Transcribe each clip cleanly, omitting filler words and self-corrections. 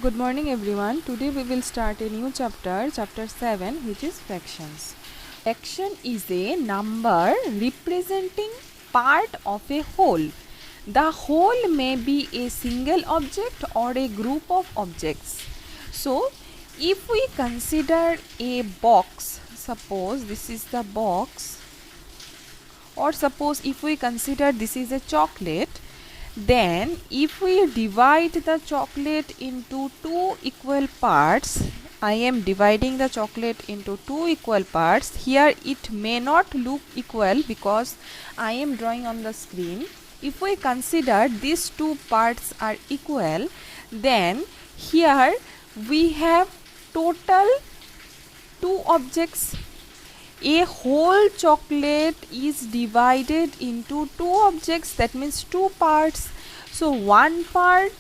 Good morning everyone. Today we will start a new chapter, chapter 7, which is fractions. Fraction is a number representing part of a whole. The whole may be a single object or a group of objects. So, if we consider a box, suppose this is the box, or suppose if we consider this is a chocolate, then if we divide the chocolate into two equal parts, I am dividing the chocolate into two equal parts. Here it may not look equal because I am drawing on the screen. If we consider these two parts are equal, then here we have total two objects. A whole chocolate is divided into two objects, that means two parts. So one part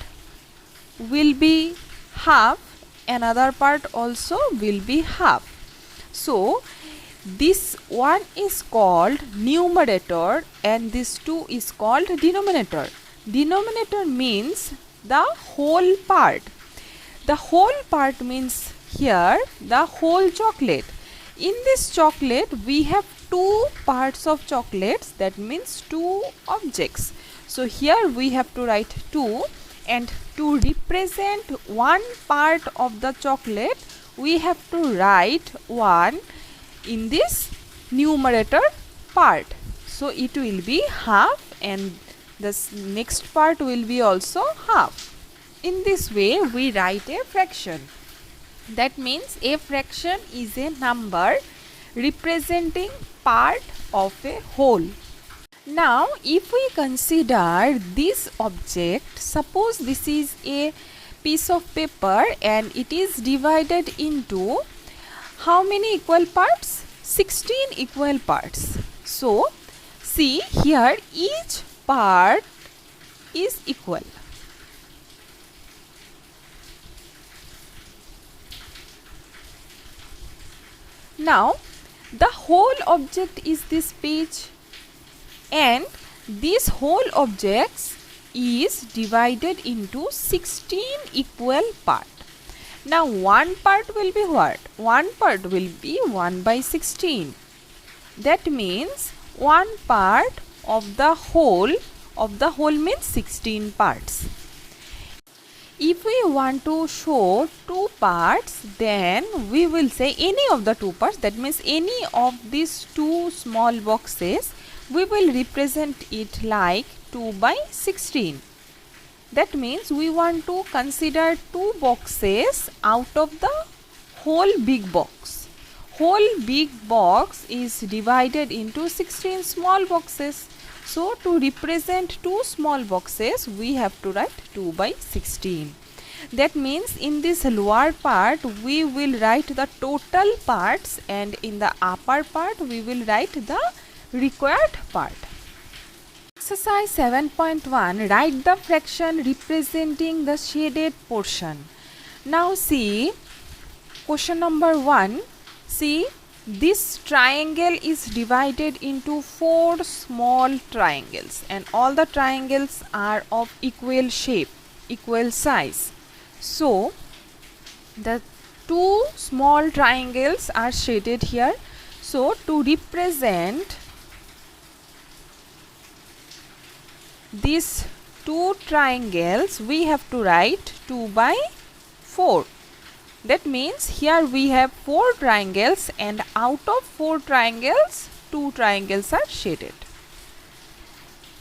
will be half, another part also will be half. So this one is called numerator and this two is called denominator. Denominator means the whole part. The whole part means here the whole chocolate. In this chocolate we have two parts of chocolates, that means two objects. So here we have to write 2, and to represent one part of the chocolate we have to write 1 in this numerator part. So it will be half and this next part will be also half. In this way we write a fraction. That means a fraction is a number representing part of a whole. Now, if we consider this object, suppose this is a piece of paper and it is divided into how many equal parts? 16 equal parts. So, see here each part is equal. Now, the whole object is this page and this whole object is divided into 16 equal parts. Now, one part will be what? One part will be 1 by 16. That means one part of the whole means 16 parts. If we want to show two parts, then we will say any of the two parts, that means any of these two small boxes, we will represent it like 2 by 16. That means we want to consider two boxes out of the whole big box. Whole big box is divided into 16 small boxes. So, to represent two small boxes, we have to write 2 by 16. That means in this lower part, we will write the total parts and in the upper part, we will write the required part. Exercise 7.1, write the fraction representing the shaded portion. Now see, question number 1, see. This triangle is divided into 4 small triangles and all the triangles are of equal shape, equal size. So, the two small triangles are shaded here. So, to represent these two triangles, we have to write 2 by 4. That means here we have 4 triangles and out of 4 triangles, 2 triangles are shaded.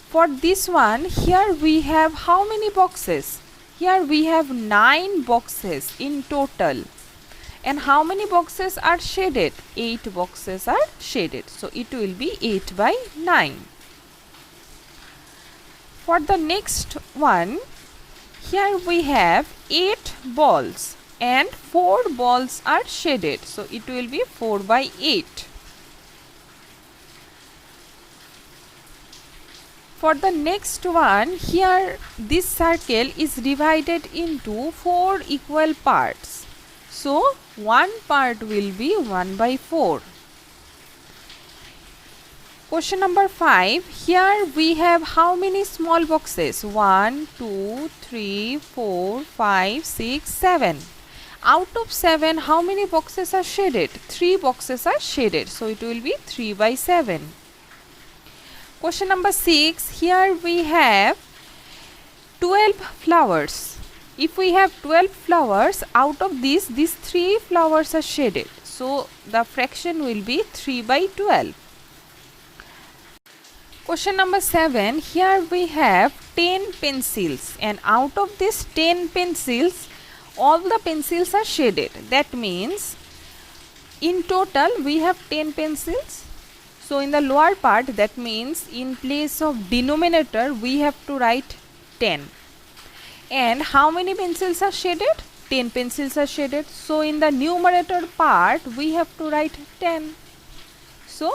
For this one, here we have how many boxes? Here we have 9 boxes in total. And how many boxes are shaded? 8 boxes are shaded. So it will be 8 by 9. For the next one, here we have 8 balls. And 4 balls are shaded, so it will be 4 by 8. For the next one, here this circle is divided into 4 equal parts. So, one part will be 1 by 4. question number 5. Here we have how many small boxes? 1, 2, 3, 4, 5, 6, 7. Out of 7, how many boxes are shaded? 3 boxes are shaded. So it will be 3 by 7. Question number 6. Here we have 12 flowers. If we have 12 flowers, out of these 3 flowers are shaded. So the fraction will be 3 by 12. Question number 7. Here we have 10 pencils, and out of these 10 pencils, all the pencils are shaded. That means in total we have 10 pencils. So in the lower part, that means in place of denominator we have to write 10. And how many pencils are shaded? 10 pencils are shaded. So in the numerator part we have to write 10. So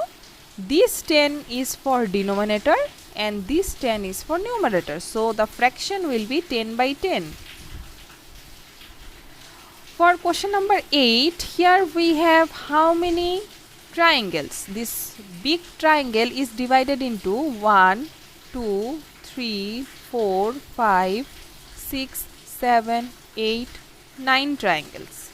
this 10 is for denominator and this 10 is for numerator. So the fraction will be 10 by 10. For question number 8, here we have how many triangles? This big triangle is divided into 1, 2, 3, 4, 5, 6, 7, 8, 9 triangles.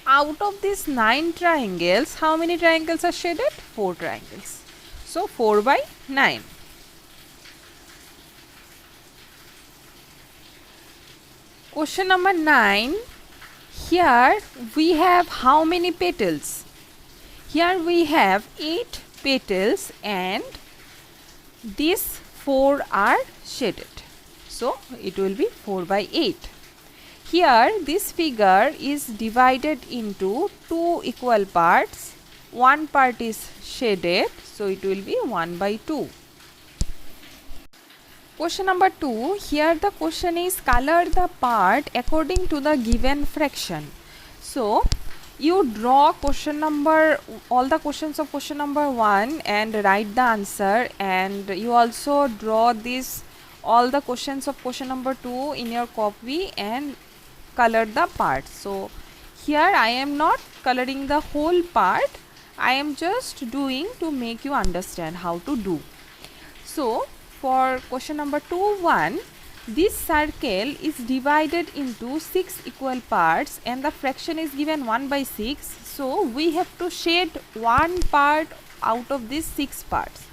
Out of these 9 triangles, how many triangles are shaded? 4 triangles. So 4 by 9. Question number 9. Here we have how many petals? Here we have 8 petals and these 4 are shaded. So it will be 4 by 8. Here this figure is divided into 2 equal parts. One part is shaded, so it will be 1 by 2. Question number 2. Here the question is color the part according to the given fraction. So you draw question number, all the questions of question number 1 and write the answer, and you also draw this all the questions of question number 2 in your copy and color the part. So here I am not coloring the whole part, I am just doing to make you understand how to do. So for question number 2.1, this circle is divided into 6 equal parts and the fraction is given 1 by 6. So we have to shade one part out of these 6 parts.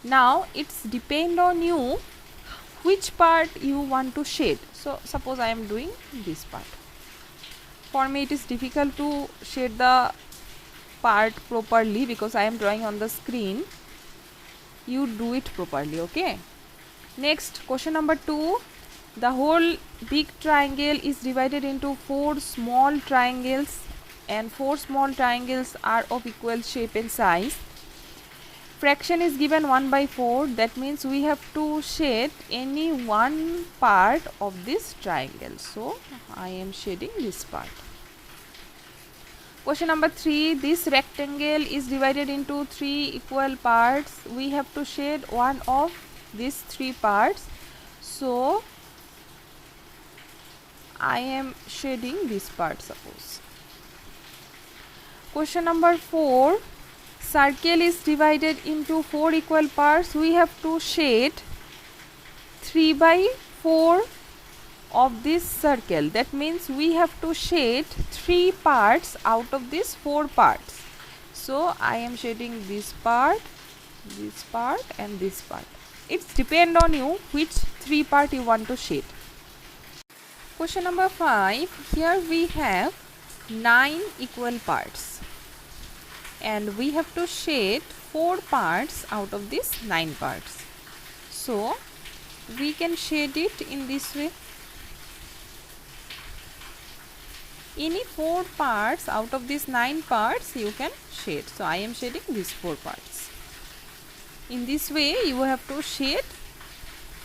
Now it's depend on you which part you want to shade. So suppose I am doing this part. For me it is difficult to shade the part properly because I am drawing on the screen. You do it properly, okay? Next, question number 2. The whole big triangle is divided into 4 small triangles and 4 small triangles are of equal shape and size. Fraction is given 1 by 4. That means we have to shade any one part of this triangle. So I am shading this part. Question number 3. This rectangle is divided into 3 equal parts. We have to shade one of these 3 parts. So I am shading this part, suppose. Question number 4. Circle is divided into 4 equal parts. We have to shade 3 by 4 of this circle. That means we have to shade 3 parts out of these 4 parts. So I am shading this part and this part. It's depend on you which 3 part you want to shade. Question number 5. Here we have 9 equal parts and we have to shade 4 parts out of these 9 parts. So we can shade it in this way. Any 4 parts out of these 9 parts you can shade. So I am shading these 4 parts. In this way you have to shade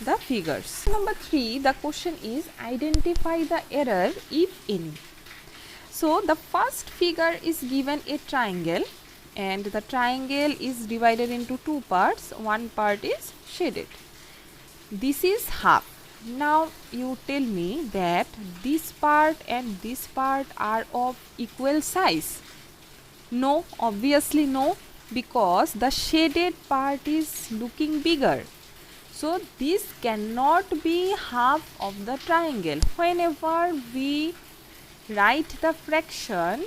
the figures. Number 3, the question is identify the error if any. So the first figure is given a triangle and the triangle is divided into 2 parts. One part is shaded. This is half. Now you tell me that this part and this part are of equal size. No, obviously no. because the shaded part is looking bigger. So this cannot be half of the triangle. Whenever we write the fraction,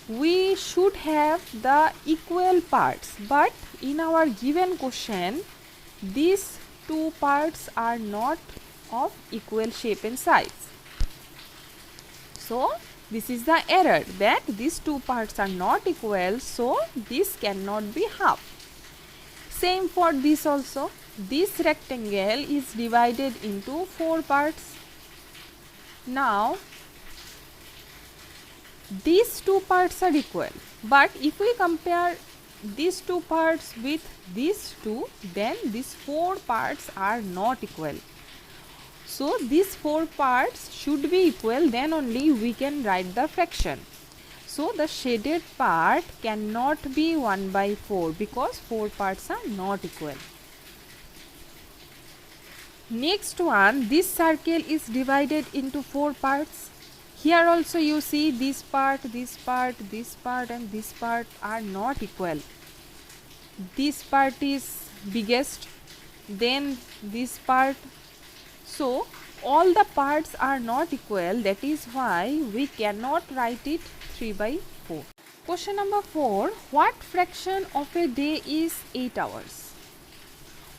we should have the equal parts, but in our given question these two parts are not of equal shape and size. So this is the error, that these two parts are not equal, so this cannot be half. Same for this also. This rectangle is divided into 4 parts. Now these two parts are equal, but if we compare these two parts with these two, then these 4 parts are not equal. So these 4 parts should be equal, then only we can write the fraction. So the shaded part cannot be 1 by 4 because 4 parts are not equal. Next one, this circle is divided into 4 parts. Here also you see this part, this part, this part and this part are not equal. This part is biggest, then this part. So all the parts are not equal, that is why we cannot write it 3 by 4. Question number 4. What fraction of a day is 8 hours?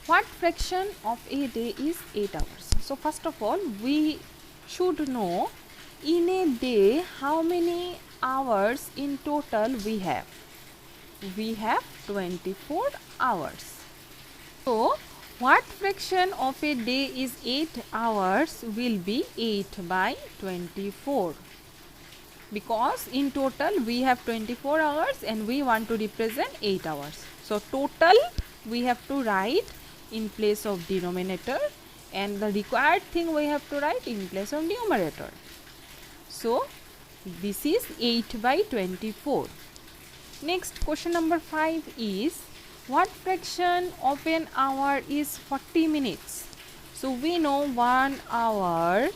What fraction of a day is 8 hours? So first of all, we should know in a day how many hours in total we have. We have 24 hours. So what fraction of a day is 8 hours will be 8 by 24. Because in total we have 24 hours and we want to represent 8 hours. So total we have to write in place of denominator, and the required thing we have to write in place of numerator. So this is 8 by 24. Next, question number 5 is, what fraction of an hour is 40 minutes? So we know 1 hour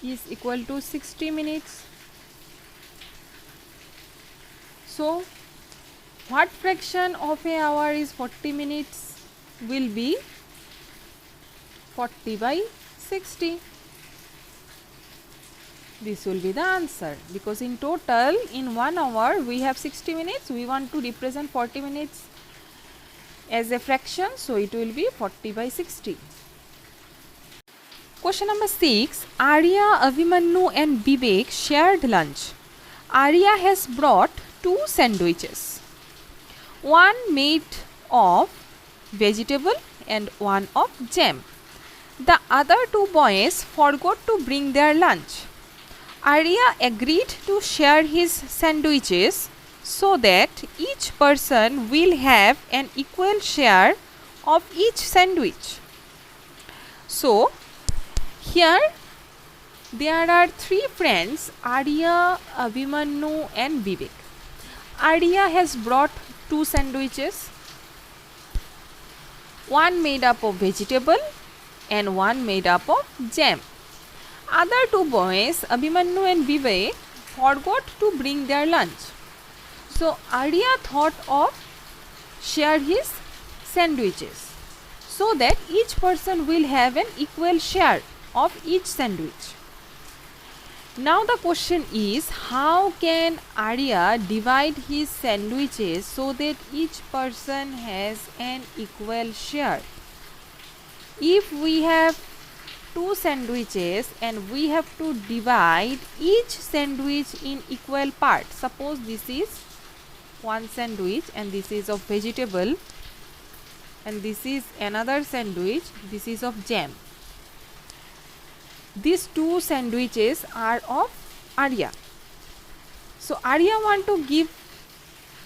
is equal to 60 minutes. So what fraction of an hour is 40 minutes? Will be 40 by 60. This will be the answer, because in total in 1 hour we have 60 minutes. We want to represent 40 minutes as a fraction, so it will be 40 by 60. Question number 6. Arya, Abhimanyu and Vivek shared lunch. Arya has brought 2 sandwiches. One made of vegetable and one of jam. The other 2 boys forgot to bring their lunch. Arya agreed to share his sandwiches so that each person will have an equal share of each sandwich. So here there are 3 friends, Arya, Abhimanyu and Vivek. Arya has brought 2 sandwiches, one made up of vegetable and one made up of jam. Other 2 boys, Abhimanyu and Vivek, forgot to bring their lunch. So Arya thought of share his sandwiches so that each person will have an equal share of each sandwich. Now the question is, how can Arya divide his sandwiches so that each person has an equal share? If we have 2 sandwiches and we have to divide each sandwich in equal parts. Suppose this is one sandwich and this is of vegetable, and this is another sandwich, this is of jam. These 2 sandwiches are of Arya. So Arya want to give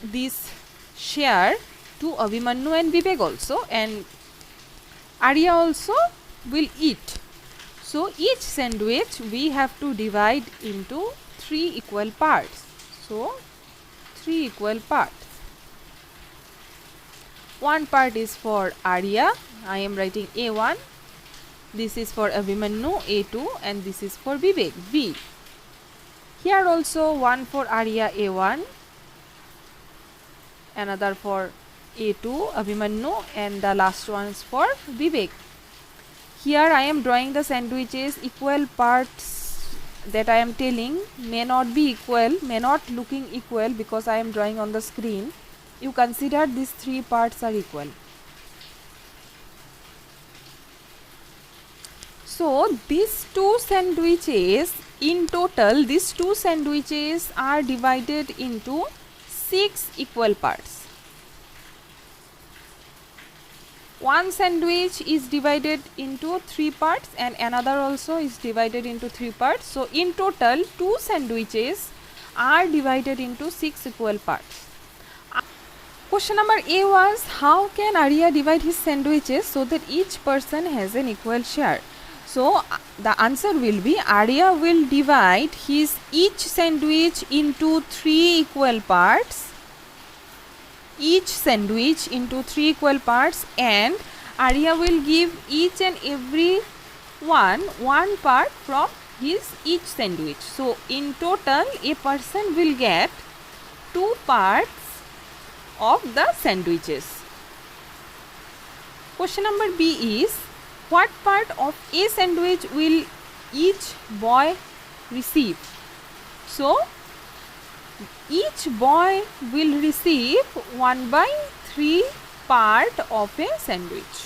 this share to Abhimanyu and Vivek also, and Arya also will eat. So each sandwich we have to divide into 3 equal parts. So 3 equal parts. One part is for Arya, I am writing A1. This is for Abhimanyu, A2, and this is for Vivek, V. Here also one for Arya, A1, another for A2 Abhimanyu, and the last one is for Vivek. Here I am drawing the sandwiches. Equal parts that I am telling may not be equal, may not looking equal because I am drawing on the screen. You consider these three parts are equal. So these two sandwiches, in total these two sandwiches are divided into 6 equal parts. One sandwich is divided into 3 parts and another also is divided into 3 parts. So in total 2 sandwiches are divided into 6 equal parts. Question number A was, how can Arya divide his sandwiches so that each person has an equal share? So the answer will be, Arya will divide his each sandwich into 3 equal parts. Each sandwich into 3 equal parts, and Arya will give each and every one part from his each sandwich. So in total a person will get 2 parts of the sandwiches. Question number B is, what part of a sandwich will each boy receive? So each boy will receive 1/3 part of a sandwich.